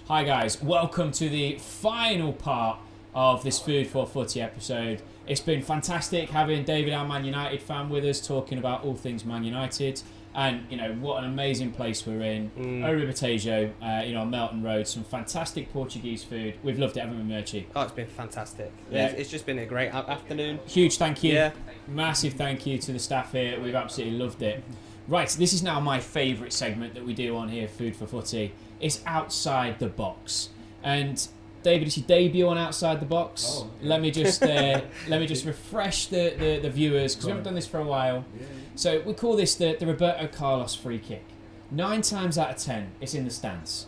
Hi guys, welcome to the final part of this Food for Footy episode. It's been fantastic having David, our Man United fan, with us talking about all things Man United. And, you know, what an amazing place we're in. Europa, on Melton Road. Some fantastic Portuguese food. We've loved it, haven't we, Murchy? Oh, it's been fantastic. Yeah. It's just been a great afternoon. Huge thank you. Yeah. Massive thank you to the staff here. We've absolutely loved it. Right, so this is now my favourite segment that we do on here, Food for Footy. It's Outside the Box. And David, it's your debut on Outside the Box. Oh, yeah. Let me just refresh the viewers, because we haven't done this for a while. Yeah. So we call this the Roberto Carlos free kick. 9 times out of 10, it's in the stands.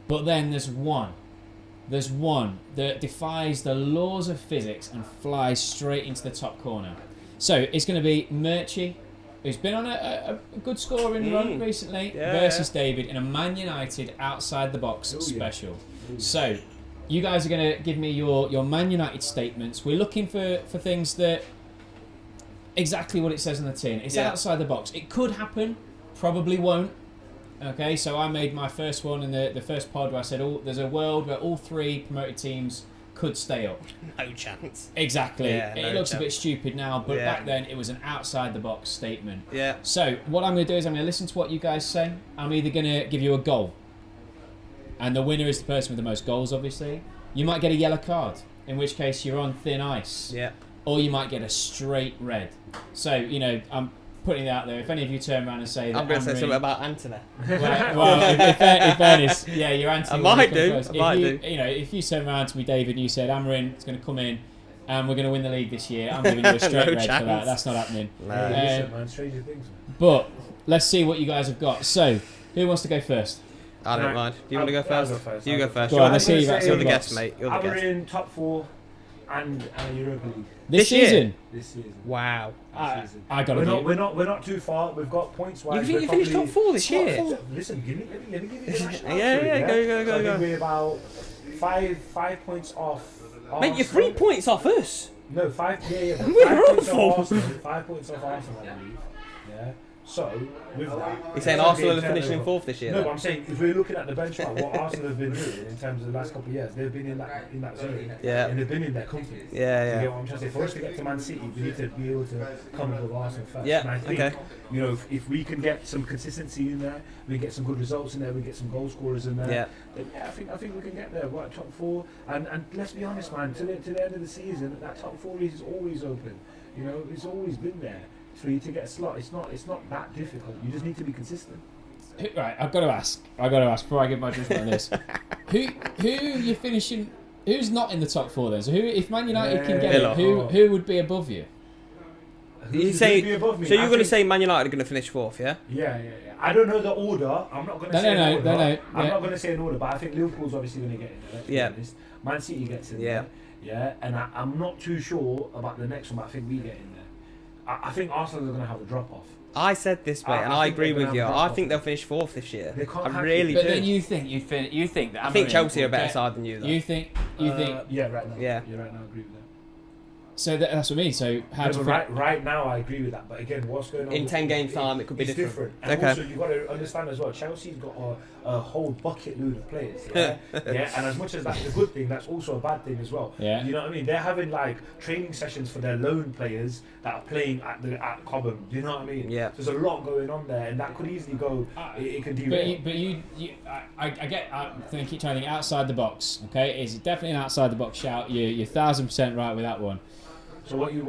But then there's one that defies the laws of physics and flies straight into the top corner. So it's going to be Murchy, who's been on a good scoring run recently, versus David in a Man United outside the box special. Yeah. So you guys are going to give me your Man United statements. We're looking for things that exactly what it says on the tin. It's outside the box. It could happen, probably won't. Okay, so I made my first one in the first pod where I said there's a world where all 3 promoted teams could stay up. No chance. Exactly. Yeah, It no looks a bit chance. stupid now, but back then it was an outside the box statement. Yeah. So what I'm going to do is I'm going to listen to what you guys say. I'm either going to give you a goal, and the winner is the person with the most goals, obviously. You might get a yellow card, in which case you're on thin ice. Yeah. Or you might get a straight red. So, you know, I'm putting it out there. If any of you turn around and say that I'm going to say something about Antony. well, in fairness, yeah, you're anti. I might do. If you turn around to me, David, and you said Amarin is going to come in and we're going to win the league this year, I'm giving you a straight red chance. for that. That's not happening. No. Listen, man, stranger things, man. But let's see what you guys have got. So, who wants to go first? I don't mind. Do you want to go first? I'll go first. You go first. Go on, let's see you You're the box. guest, mate. You're the We're guest. in top 4 and Europa League This year? season? this season. Wow. This season. I got to We're not too far. We've got points wise. You think you finished top 4 this year? Listen, let me give you the national Yeah, answer, go. So I think we're about five points off. Mate, you're 3 Arsenal. points off us. No, 5. Yeah. We're 5 points awful. off Arsenal. 5 points off Arsenal, I believe. Yeah. So with that, You're saying it's Arsenal are gonna be finishing turnover. 4th this year? No, then? but I'm saying if we're looking at the benchmark, what Arsenal have been doing in terms of the last couple of years, they've been in that zone. Yeah. And they've been in their company. Yeah, You yeah. get what I'm trying to say? For us to get to Man City, we need to be able to come with Arsenal first. Yeah, And I think, okay. you know, if we can get some consistency in there, we get some good results in there, we get some goal scorers in there. Yeah. Then, I think we can get there. We're at top 4, and let's be honest, man. To the end of the season, that top 4 is always open. You know, it's always been there. For you to get a slot, it's not that difficult. You just need to be consistent. Right, I've got to ask before I give my judgment on this. Who you finishing? Who's not in the top 4 then? So who, if Man United can get Villa. it, who would be above you? Who's say- gonna be above me? So you're I going to think- say Man United are going to finish 4th, yeah? Yeah. I don't know the order. I'm not going to say an order. I'm yeah. not going to say an order, but I think Liverpool's obviously going to get in there. Let's be Yeah. honest. Man City gets in Yeah. there. Yeah. And I'm not too sure about the next one, but I think we get in there. I think Arsenal are going to have a drop off. I said this, mate, I and I think agree they're gonna with you. have a I drop-off. think they'll finish 4th this year. They can't I have really to. But then do. you think that I think Amarin Chelsea are a will better get- side than you, though. You think? Yeah, right now. Yeah. You're right now. I agree with that. So that's what I mean. So how do you Right now, I agree with that. But again, what's going on In with 10 the games league time, it could be is different. And Okay. also, you've got to understand as well, Chelsea's got a whole bucket load of players. Yeah? Yeah. And as much as that's a good thing, that's also a bad thing as well. Yeah. You know what I mean? They're having like training sessions for their loan players that are playing at Cobham. Do you know what I mean? Yeah. There's a lot going on there, and that could easily go. It can derail. But I get. I think keep trying to think outside the box. Okay, it's definitely an outside the box shout. You're 1,000% right with that one. So what you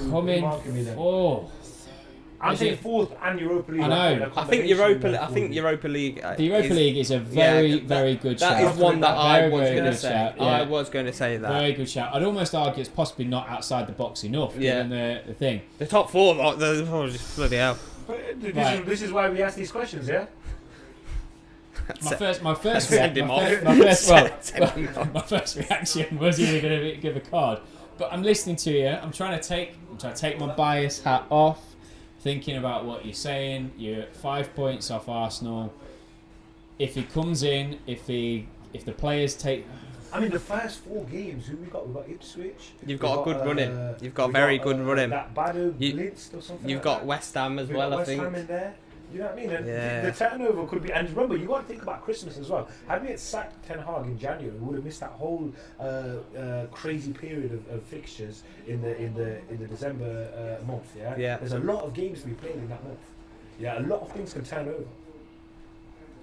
Coming marking me then? fourth. I'm Is saying it- 4th and Europa League. I know. I think Europa League. The Europa League is a very, very good shout. That is one that I Very, was very going to good say. shout, I yeah. was going to say that. Very good shout. I'd almost argue it's possibly not outside the box enough, Yeah. given the thing. The top 4, just bloody hell. Right. This is why we ask these questions, yeah? My first Send him off. my first reaction was either going to give a card, but I'm listening to you. I'm trying to take my bias hat off, thinking about what you're saying. You're 5 points off Arsenal. If he comes in, if the players take. I mean, the first 4 games, who we got? We got Ipswich. You've got a good running. You've got very good running. That Bado You- Blitz or something. You've like got that. West Ham as We've well, got I West think. Ham in there. You know what I mean? And Yeah. the turnover could be. And remember, you got to think about Christmas as well. Had we had sacked Ten Hag in January, we would have missed that whole crazy period of fixtures in the December month. Yeah. Yeah. There's a lot of games to be played in that month. Yeah. A lot of things can turn over.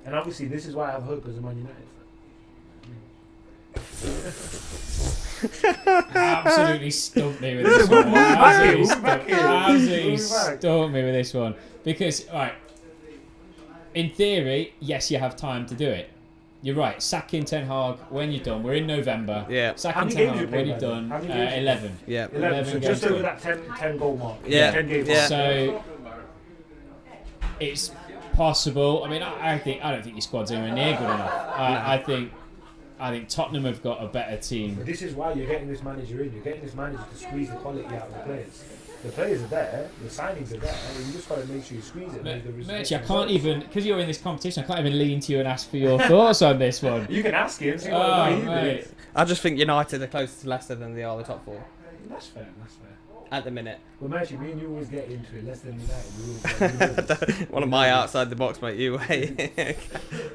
And obviously, this is why I have hope as a Man United fan. Absolutely stumped me with this one. Absolutely stumped me with this one. Because, right, in theory, yes, you have time to do it. You're right. Sacking Ten Hag when you're done. We're in November. Yeah. How Sacking many Ten games you Hag when played, you're by the way? done. How many games you 11. Yeah. 11, so just games over done. that 10 goal mark. Yeah. 10 games. Yeah. So it's possible. I mean, I don't think your squad's anywhere near good enough. I think Tottenham have got a better team. But this is why you're getting this manager in. You're getting this manager to squeeze the quality out of the players. The players are there. The signings are there. You just got to make sure you squeeze it. Murchy, I can't even, because you're in this competition, I can't even lean to you and ask for your thoughts on this one. You can ask him. See Oh, what he mate. thinks. I just think United are closer to Leicester than they are the top 4 That's fair. That's fair. at the minute. Well, Murchy, me and you always get into it. Less than United. One of my outside the box, mate. You wait.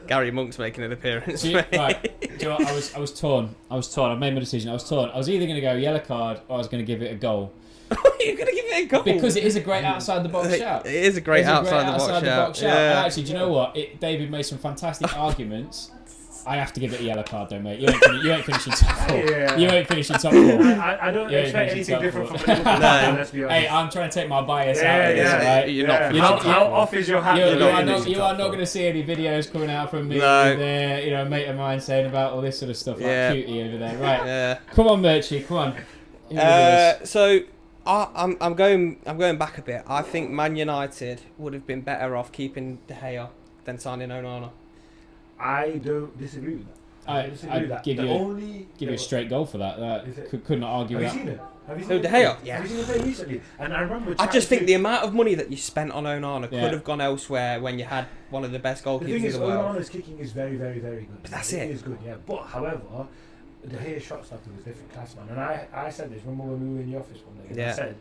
Gary Monk's making an appearance. See, right, do you know what? I was torn. I've made my decision. I was torn. I was either going to go yellow card or I was going to give it a goal. You're going to give it a goal? Because it is a great outside the box shout. It is a great outside the box shout. And actually, do you know what? David made some fantastic arguments. I have to give it a yellow card, though, mate. You ain't finishing top 4. Yeah. You ain't finishing top 4. I don't You ain't expect finishing anything top different 4. from a Liverpool fan, let's be honest. Hey, I'm trying to take my bias out of this, Yeah. right? You're not. How off is your hat? You are not going to see any videos coming out from me No. with a mate of mine saying about all this sort of stuff like Yeah. cutie over there. Right. Yeah. Come on, Murchy, come on. Who was So I'm going back a bit. I think Man United would have been better off keeping De Gea than signing Onana. I don't disagree with that. I'd give you a straight goal for that. Is it? Could not argue Have you with seen it? Have you Who, seen De it? Gea? Have you seen it very recently? And I remember. I just think the amount of money that you spent on Onana Yeah. could have gone elsewhere when you had one of the best The thing goalkeepers is, in the world. Onana's kicking is very, very, very good. But that's it. it. It is good, yeah. But however, De Gea's shot stopping was different class, man. And I said this. Remember when we were in the office one day? And Yeah. I said,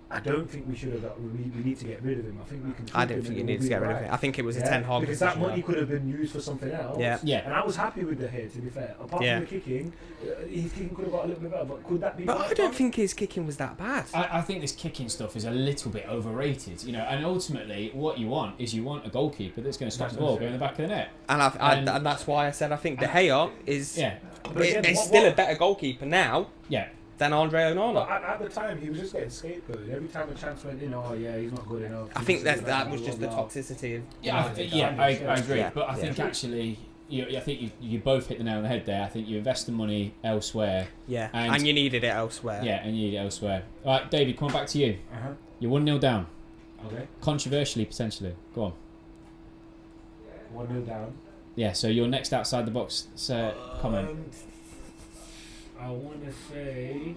I don't think we should have got. We need to get rid of him. I think we can. I keep don't him think and you we'll need to be get rid of right. it. I think it was a Ten Hag because that decision. money could have been used for something else. Yeah. Yeah. And I was happy with De Gea, to be fair. Apart Yeah. from the kicking, his kicking could have got a little bit better. But could that be? But right I don't back? think his kicking was that bad. I think this kicking stuff is a little bit overrated, and ultimately what you want is a goalkeeper that's going to stop That's the ball what going I'm in the back of the net. And that's why I said I think De Gea is Yeah, But again, is what- still what- a better goalkeeper now yeah. than Andre But Onana. at the time, he was just getting scapegoated. Every time a chance went in, oh yeah, he's not good enough. I think that was just the toxicity of I agree. Yeah. But I think actually, I think you both hit the nail on the head there. I think you invest the money elsewhere. yeah, And- and you needed it elsewhere. Yeah, and you need it elsewhere. All right, David, coming back to you. Uh-huh. You're 1-0 down. Okay. Controversially, potentially. Go on. 1-0 down. Yeah, so your next outside the box comment. I want to say.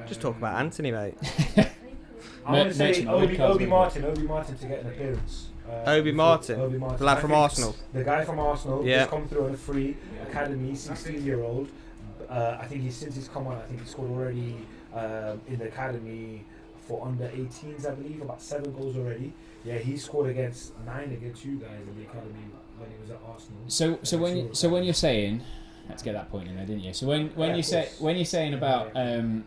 Just talk about Anthony, mate. I want to say Mention red cards, Obi maybe. Martin to get an appearance. Obi Martin, the lad I from think Arsenal. The guy from Arsenal. Yeah. Just come through on a free academy, 16-year-old. I think since he's come on, I think he's scored already in the academy for under 18s, I believe, about 7 goals already. Yeah, he scored 9 against you guys in the academy when he was at Arsenal. So when you're saying, had to get that point in there, didn't you? So when you're saying about are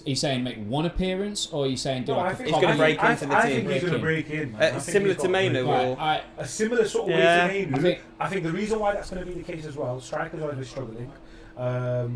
you saying make one appearance, or are you saying do like a He's gonna break into the I team. think he's going to break in. Man. I think Similar he's to got to Mainu, break in. or A similar sort of Yeah. way to I Mainu. think- I think the reason why that's going to be the case as well, strikers are always struggling.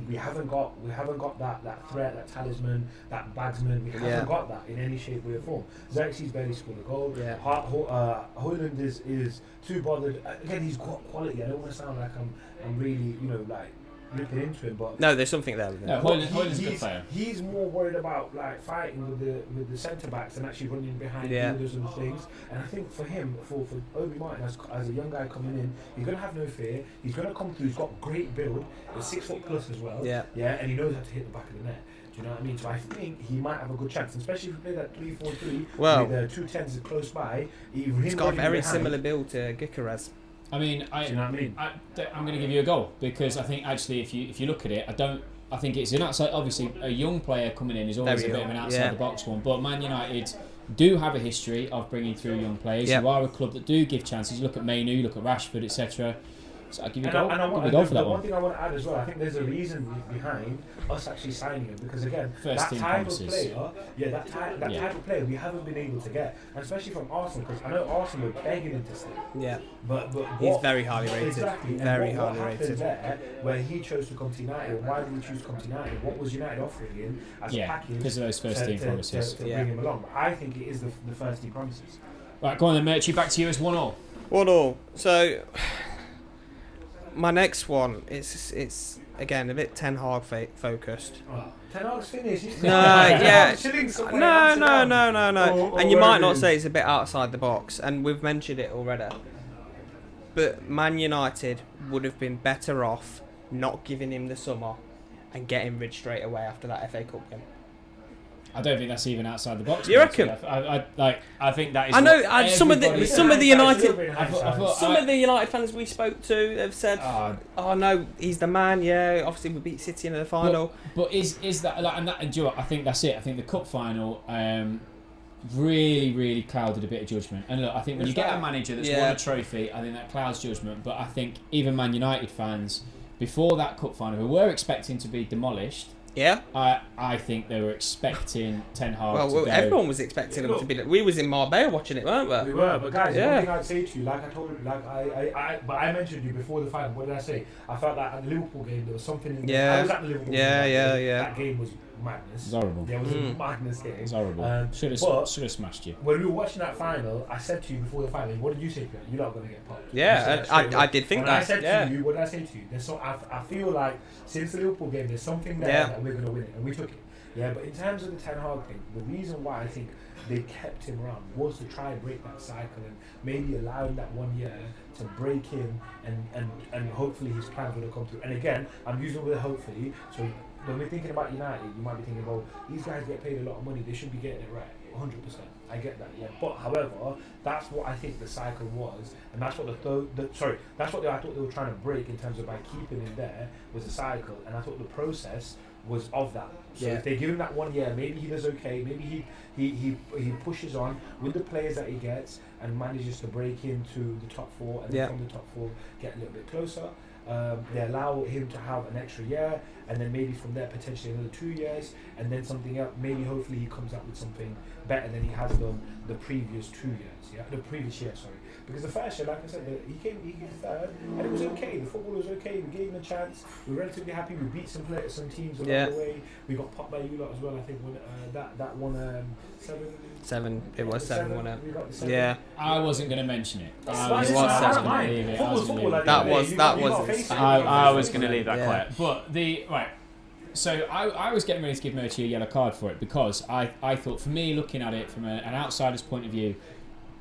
We haven't got that threat, that talisman, that bagsman. We haven't got that in any shape, way, or form. Xerxes barely scored a goal. Yeah. Højlund is too bothered. Again, he's got quality. I don't want to sound like I'm really like ripping into him, but no, there's something there with him. No, Højlund's a good player. he's more worried about like fighting with the centre backs and actually running behind Yeah. fielders and things. And I think for him, for Obi Martin as a young guy coming in, he's gonna have no fear. He's gonna come through. He's got great build. He's 6 foot plus as well. Yeah. and he knows how to hit the back of the net. Do you know what I mean? So I think he might have a good chance, especially if you play that 3-4-3 Well, with 2 10s close by. He's got a very similar build to Gyökeres. I mean, Do you know what I mean? I'm going to give you a goal because I think actually if you look at it, I think it's an outside. Obviously, a young player coming in is always Very a bit of an young, outside yeah. the box one. But Man United, do have a history of bringing through young players. Yep. You are a club that do give chances. You look at Man Utd, you look at Rashford, etc. So I'll give you a goal. And Give you a goal for that one one. thing I want to add as well, I think there's a reason behind us actually signing him, because again, First that team type promises. of player, that type of player we haven't been able to get, and especially from Arsenal, because I know Arsenal were begging him to stay. Yeah. But He's very highly rated. Exactly. Very and highly what rated. happened there, where he chose to come to United, and why did he choose to come to United? What was United offering him as a package because of those first team promises. to bring him along? But I think it is the first team promises. Right, go on then, Murchy. Back to you. It's 1-1. 1-1. So, my next one is again a bit Ten Hag focused. Oh, Ten Hag's finished. No, yeah. Chilling somewhere in No. Amsterdam. And you Or might wherever not it is. say it's a bit outside the box, and we've mentioned it already. But Man United would have been better off not giving him the summer and getting rid straight away after that FA Cup game. I don't think that's even outside the box. You reckon? I think that is. I know. what Some of the everybody- United. I thought- Some of the United fans we spoke to have said, "Oh no, he's the man." Yeah, obviously we beat City in the final. But is that like, and do you know what? I think that's it. I think the cup final really clouded a bit of judgment. And look, I think when you get a manager that's won a trophy, I think that clouds judgment. But I think even Man United fans before that cup final, who were expecting to be demolished. Yeah. I think they were expecting Ten Hag Well, to go. everyone was expecting him to be. We was in Marbella watching it, weren't we? We were, but guys, Yeah. one thing I'd say to you, like I told you, but I mentioned you before the final. What did I say? I felt like at the Liverpool game there was something in Yeah. I was at the Liverpool game. Yeah. That game was madness. It was horrible. There was a madness game. It was horrible. Should but have smashed you. when we were watching that final, I said to you before the final, what did you say to me? You're not going to get popped. Yeah, You said that I straight away. did think and that. I said Yeah. to you, what did I say to you? There's so I feel like since the Liverpool game, there's something there Yeah. that we're going to win it, and we took it. Yeah, but in terms of the Ten Hag thing, the reason why I think they kept him around was to try and break that cycle and maybe allow him that 1 year to break him and hopefully his plans would have come through. And again, I'm using the word hopefully, so when we're thinking about United, you might be thinking, well, these guys get paid a lot of money, they should be getting it right, 100%. I get that, yeah. But however, that's what I think the cycle was, and that's what that's what I thought they were trying to break in terms of by keeping him there was a cycle, and I thought the process was of that. So if they give him that 1 year, maybe he does okay, maybe he pushes on with the players that he gets and manages to break into the top four, and then from the top four get a little bit closer. They allow him to have an extra year, and then maybe from there potentially another 2 years, and then something else. Maybe hopefully he comes out with something better than he has done the previous 2 years. Yeah, the previous year, sorry. Because the first year, like I said, he came third, and it was okay. The football was okay. We gave him a chance. We were relatively happy. We beat some teams along the way. We got popped by you lot as well. I think when that one 7. It was 7, wasn't it? We got the 7. Yeah. I wasn't going to mention it. I That's was fine. I just don't going to mind. leave it. Football's football, like That you know, was- you that got- you was got his face thing. it. I was going to leave that Yeah. quiet. But right. So I was getting ready to give Murchy a yellow card for it because I thought, for me, looking at it from an outsider's point of view,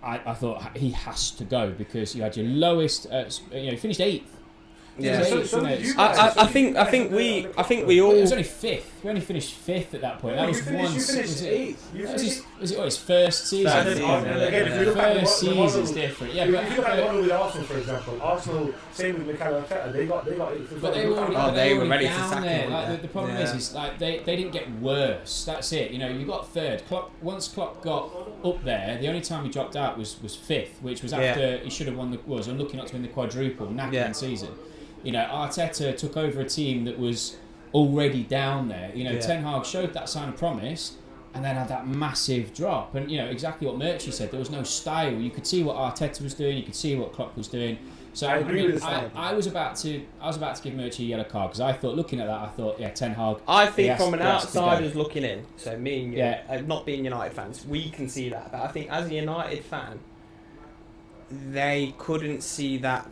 I thought he has to go because you had your lowest, you finished 8th. Yeah. So did you guys. I think we all. It was only 5th. We only finished 5th at that point. That was You finished was it? 8th. Was it his first season? And then, again, if you look at the First model- season's different. Yeah, if you look at the but model with Arsenal, for example, Arsenal, same with Mikel Arteta, they got 8th as well. they were already, Oh, they were ready to down sack there. him, Like, weren't the problem they? is like they didn't get worse. That's it. You got third. Once Klopp got up there, the only time he dropped out was 5th, which was after he should have won was unlucky not to win the quadruple, knackering season. Arteta took over a team that was already down there. Ten Hag showed that sign of promise, and then had that massive drop. And exactly what Murchy said. There was no style. You could see what Arteta was doing. You could see what Klopp was doing. So I agree with the style. I was about to give Murchy a yellow card because I thought, looking at that, Ten Hag. I think he from an has to go. outsider's looking in, so me and you, Yeah. not being United fans, we can see that. But I think as a United fan, they couldn't see that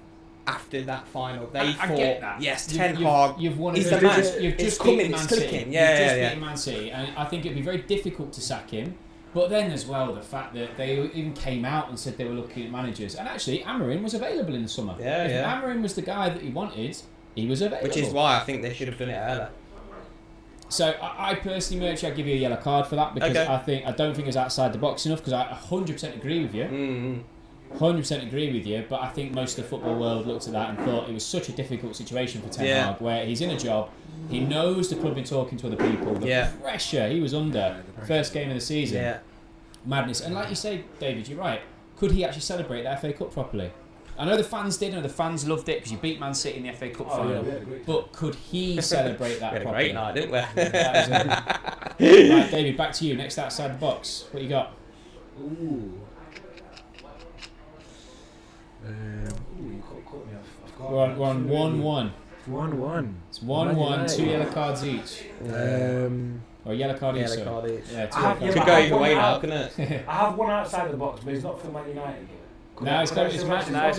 after that final. They I thought, get that. yes, Ten Hag, You've won. he's You've the man. just It's beaten coming, Man it's City. clicking. You've Yeah, just yeah. beaten Man City, and I think it'd be very difficult to sack him. But then as well, the fact that they even came out and said they were looking at managers, and actually Amarin was available in the summer. Yeah, if yeah. Amarin was the guy that he wanted, he was available. Which is why I think they should have done it earlier. So I personally, Murchy, I'd give you a yellow card for that because Okay. I don't think it's outside the box enough because I 100% agree with you. Mm-hmm. 100% agree with you, but I think most of the football world looked at that and thought it was such a difficult situation for Ten Hag, where he's in a job, he knows the club been talking to other people, the pressure he was under, first game of the season. Yeah. Madness. And like you say, David, you're right. Could he actually celebrate the FA Cup properly? I know the fans did. I know the fans loved it because you beat Man City in the FA Cup final. Yeah, but could he celebrate that We had a properly? great night, didn't we? Right, David, back to you. Next outside the box. What you got? Ooh. You caught me off guard. We're on 1-1. 1-1. It's 1-1, 2 yellow cards each. Or yellow card each. Yellow card each. Yeah, two I have- yellow Could cards. go I either have way one now, out. couldn't it? I have one outside the box, but it's not for Man United. No, it's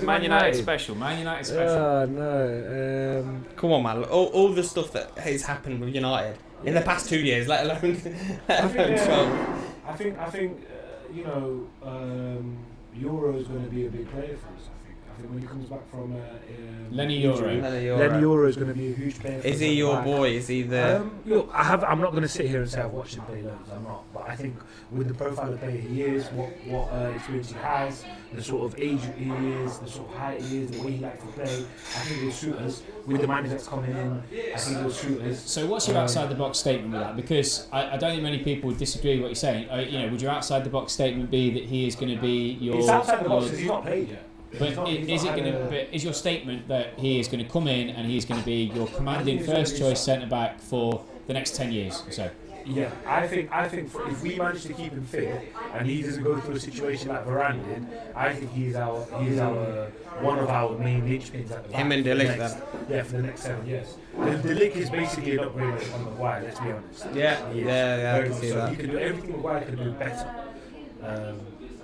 Man United special. Man United special. No. Come on, man. All the stuff that has happened with United in the past 2 years, let alone 12. I think Euro is going to be a big player for us. I think when he comes back from Lenny Euro. Lenny Euro is going to be a huge player. For Is us he at the your back. boy? Is he the... Look, I'm not going to sit here and say I've watched him play loads. I'm not, but I think with the profile of player he is, what experience he has, the sort of age he is, the sort of height he is, the way he likes to play, I think he'll suit us. With the manager that's coming in, I think he'll suit us. So what's your outside the box statement with that? Because I don't think many people would disagree with what you're saying. Would your outside the box statement be that he is going to be your... He's outside the box because he's not played yet. But is your statement that he is going to come in and he's going to be your commanding first choice centre back for the next 10 years or so? Yeah, I think if we manage to keep him fit and he doesn't go through a situation like Varane did, I think he's our one of our main linchpins at the back. Him and De Ligt then? Yeah, for the next 7 years. The Ligt is basically an upgrade on Maguire. Let's be honest. Yeah, He is. I Very can much see so. that. He can do everything Maguire can do better.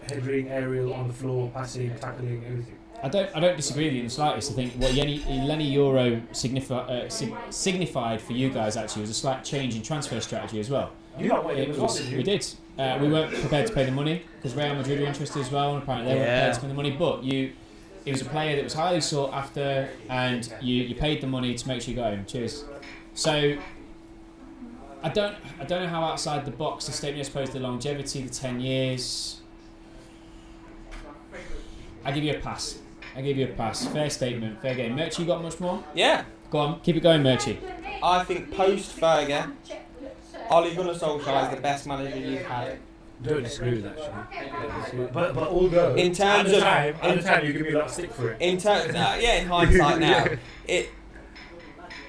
Headering, aerial, on the floor, passing, tackling, everything. I don't disagree with you in the slightest. I think what Lenny Euro signified for you guys actually was a slight change in transfer strategy as well. You got him as well, didn't you? We did. We weren't prepared to pay the money because Real Madrid were interested as well, and apparently they weren't prepared to spend the money. But it was a player that was highly sought after, and you paid the money to make sure you got him. Cheers. So I don't know how outside the box the statement is supposed to the longevity, the 10 years. I give you a pass. Fair statement, fair game. Murchy, you got much more? Yeah. Go on, keep it going, Murchy. I think post-Fergie, Ole Gunnar Solskjaer is the best manager you've had. Don't disagree with that, actually. But although In terms at the time you give me a lot of stick for it. In hindsight now,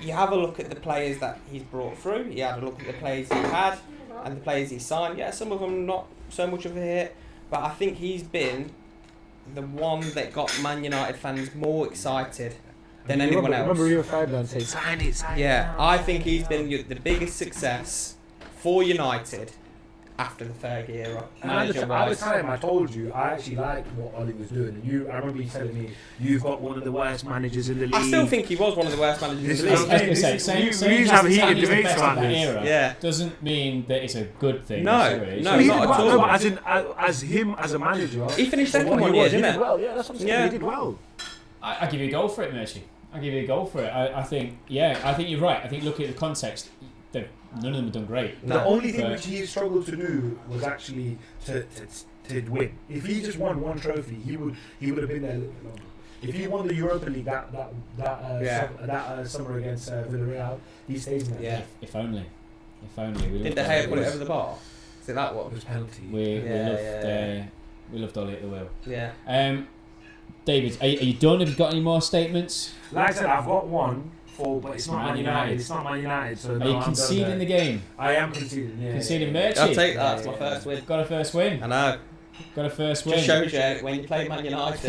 you have a look at the players that he's brought through. You have a look at the players he had and the players he signed. Yeah, some of them not so much of a hit, but I think he's been the one that got Man United fans more excited than anyone else. Remember Rio Ferdinand saying, sign it. Yeah, I think he's been the biggest success for United after the Fergie era. And at the time, I told you I actually liked what Ollie was doing. And I remember you telling me you've got one of the worst managers in the league. I still think he was one of the worst managers in the This league. is- I was going to say, we saying used to have he's heated the debates best about of that this. era Yeah. doesn't mean that it's a good thing. No, necessarily. no, he not did at well, all. no, but as him as a manager, He finished for second what one he year, was, he didn't did he? well. Yeah, that's what I'm saying. Yeah. He did well. I give you a goal for it, Murchy. I think you're right. I think looking at the context, none of them have done great. No. The only thing But- which he struggled to do was actually to win. If he just won one trophy, he would have been there a little bit longer. If he won the Europa League that summer against Villarreal, he stays in there. Yeah. If only. We Did loved De Ollie Gea at put the it wheel. over the bar? Is it that It one? was penalty. We loved Ollie at the wheel. Yeah. David, are you done? Have you got any more statements? Like I said, I've got one but it's not Man United. It's not Man United. So Are you conceding the game? I am conceding. Yeah. Conceding Murchy? I'll take that. It's my first win. Got a first win. I know. Got a first win. Just shows you when you play Man United.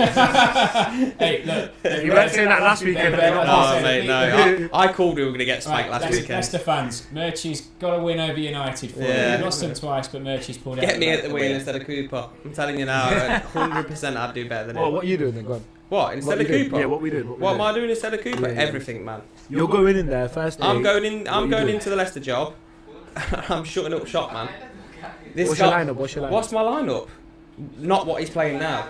Hey, look. You weren't saying that last weekend. Oh, mate, no. I called we were going to get spanked last weekend. Leicester fans, Murchy's got to win over United for Yeah. We lost them twice, but Murchy's pulled out. Get me at the wheel instead of Cooper. I'm telling you now, 100% I'd do better than him. What are you doing then? Go on. What, instead What of you doing? Cooper? Yeah, what we doing? What am I doing instead of Cooper? Yeah, yeah. Everything, man. You're going in there first day. I'm going in. I'm you going doing? into the Leicester job. I'm shutting up shop, man. What's your lineup? What's my lineup? Not what he's playing now.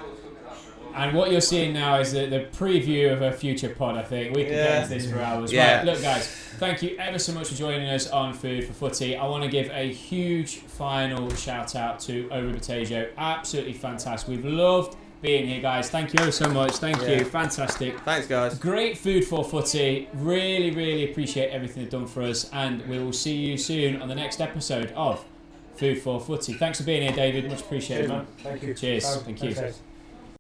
And what you're seeing now is the preview of a future pod, I think. We can get into this for hours. Yeah. Right, look, guys, thank you ever so much for joining us on Food for Footy. I want to give a huge final shout out to Europa. Absolutely fantastic. We've loved being here, guys. Thank you ever so much. Thank you. Fantastic. Thanks, guys. Great food for footy. Really, really appreciate everything they've done for us. And we will see you soon on the next episode of Food for Footy. Thanks for being here, David. Much appreciated, Cheers, man. man. Thank you. Cheers. Thank you. Thanks, guys.